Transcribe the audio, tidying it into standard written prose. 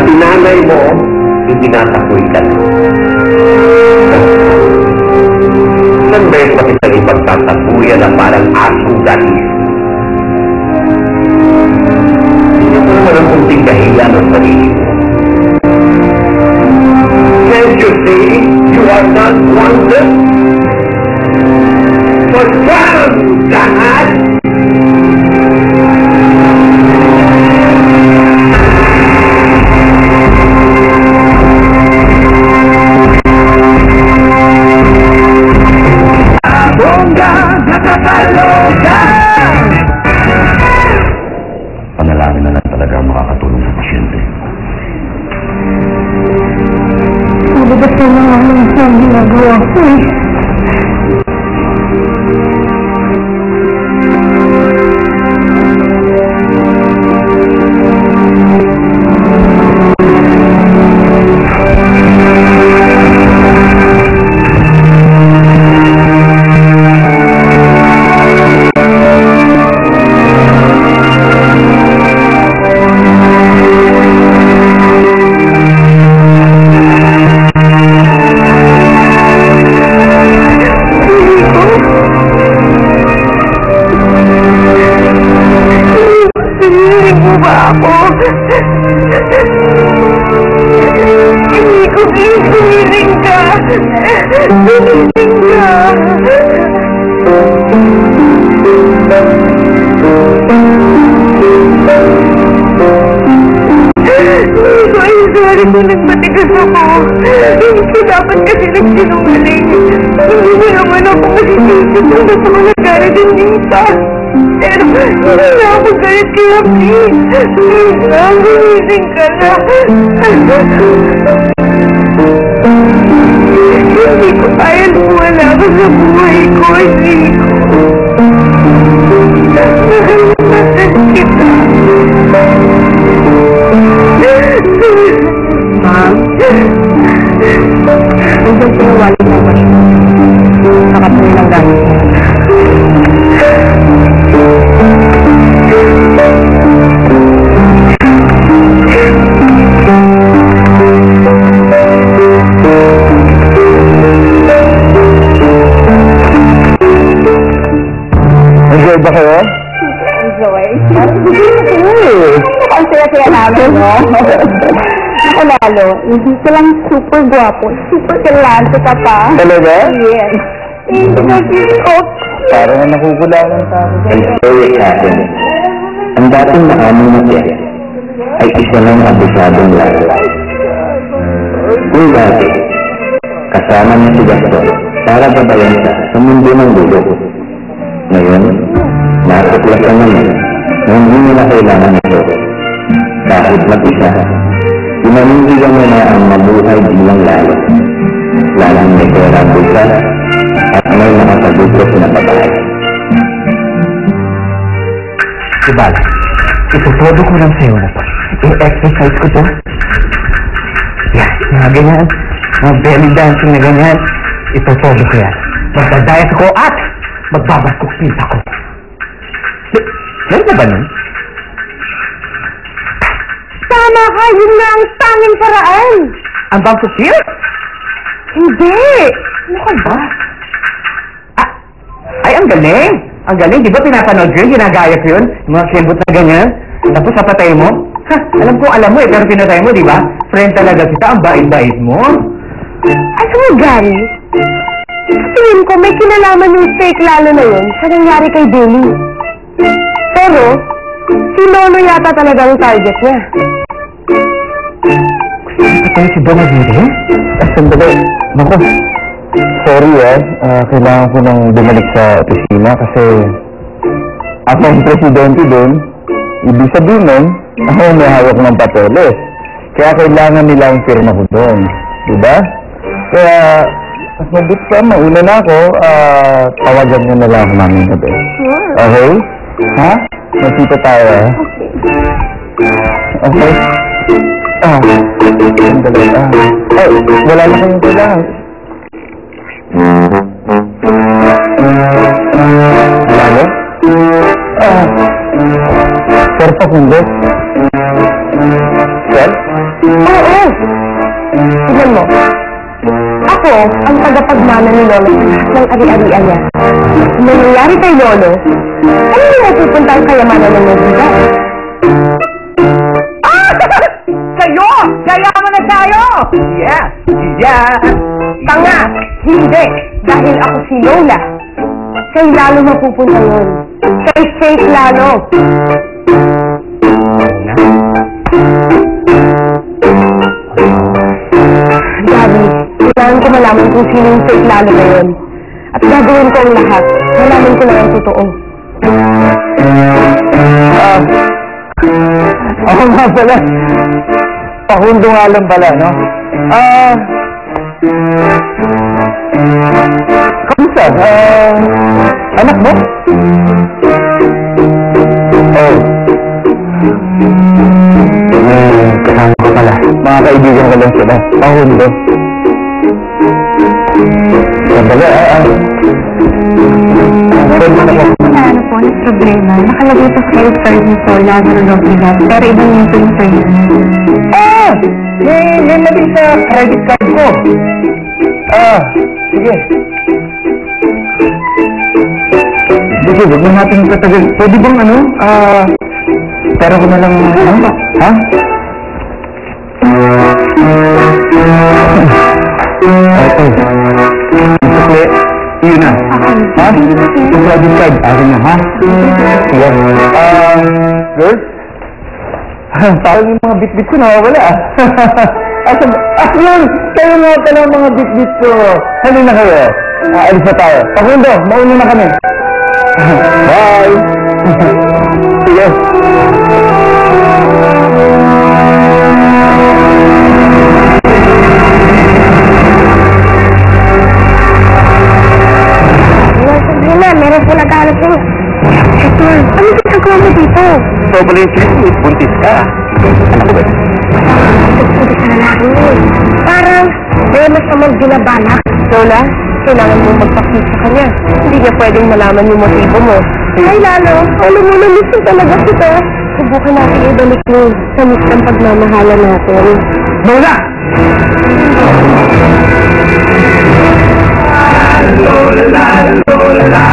Pati nanay mo, itinatakoy ka na. Saan ba yung pati sa ipagtatakuyan na parang asong galis? Hindi mo naman ang kunting dahilan ng sarili mo. Can't you see you are not wanted? For trial, God! Panalangin na lang talaga ang makakatulong sa pasyente. Mabigat na lang ang ginagawa ko eh. Dapat kasi nagsinungaling. Hindi mo naman ako masisisip na sa mga nagalit ng Nita. Pero hindi na ako galit kaya please. Please na, gumising ka na. Hindi ko kaya wala ka sa buhay ko, Enrico. Mahal kita. Ma'am? Hanggang sinuwalik mo ba siya? Nakatuloy lang gamit mo. Enjoy ba kayo? Enjoy? Ang saya-saya namin, no? Ako lalo, hindi ka lang super gwapo, super galante ka pa. Talaga? Yes. Hindi na dito. Parang na nakukulangan sa akin. And so it happened. Ang dating nakamong na siya ay isa ng abusadong lalaki. Kung dati, kasama niya si Gaston para gabayan siya sa mundo ng dulo. Ngayon, natuklasan naman na hindi nila kailangan ito. Kahit mag-isa, pinanindigan mo na ang mabuhay bilang lalo. Lalang may pera bukas at may nakasagupot na babae. Diba? Itutodo ko lang sa'yo na to. I-exercise ko to. Yan, mga ganyan. Mga belly dancing na ganyan. Itutodo ko yan. Magdadayas ko at magbabaskok sinta ko. Yan na ba nun? Tama ka, yun na ang tanging paraan. Ang bangkukil? Hindi. Ano ka ba? Ay, ang galing! Ang galing, di ba pinapanood ko yun? Ginagaya ko yun? Mga kilbot na ganyan. Tapos napatay mo? Ha, alam mo eh, pero pinatay mo, di ba? Friend talaga kita, ang bait-bait mo. Ay, Gary. Tingin ko, may kinalaman yung fake lalo na yun sa nangyari kay Billy. Pero, si Lolo yata talaga ang target niya. Patay si Don Aguirre? Sandali. Naku, sorry kailangan ko nang bumalik sa opisina kasi ako ang presidente doon. Ibig sabihin nun, ako may hawak ng papeles. Kaya kailangan nila ang firma ko doon. Diba? Kaya, mas mabuti pa, mauna na ako, tawagan nyo na lang ako namin gabi. Sure. Okay? Ha? Masita tayo, ha? Okay. Sandali. Ay, wala na kayong kailangan. Lalo? Sir, pakundos. Sir? mana ni Lolo sa lahat ng ari-arian niya. Kung may nangyari kay Lolo, ano yung napupunta ang kayamanan ng Nobita? Kayo! Yayaman na tayo! Yes! Yes! Tanga! Hindi! Dahil ako si Lola. Kay Lalo mapupunta yun. Kay Fake Lalo. Gabi, kailangan ko malaman kung sino yung Fake Lalo na yun. At gagawin ko ang lahat. Malaman ko na ang totoo. Ako nga pala. Pakundo nga lang pala, no? Kamusta? Anak mo? Oh. Kasama ko pala. Mga kaibigan ko lang sila. Pakundo. Sandali, Ano po, yung problema. Nakalagay po sa credit card ni Paul Lazaro Lobregat, pero ibang yung po yung card niya. May nabing sa credit card ko. Sige. Sige, huwag na natin katagal. Pwede bang pera ko na lang, ha? Okay. Sukli, yun na. Ha? Yung credit card, akin na, ha? Sige. Girls? Parang yung mga bit-bit ko nawawala, yun! Kayo nga pala ang mga bit-bit ko. Halina kayo. Alis na tayo. Pakundo, mauna na kami. Bye! Sige. Meron po nagkahanap sa'yo. Sir, ano ginagawa mo dito? So, pala yung sweet, buntis ka. Ano ko ba? Buntis na lalaki yun. Parang may masamang ginabalak. Lola, kailangan mo magpakita sa kanya. Hindi niya pwedeng malaman yung motibo mo. Ay, Lalo, alam mo na gusto talaga kita. Subukan natin ibalik mo sa misang pagmamahala natin. Lola! Lola, Lola, Lola,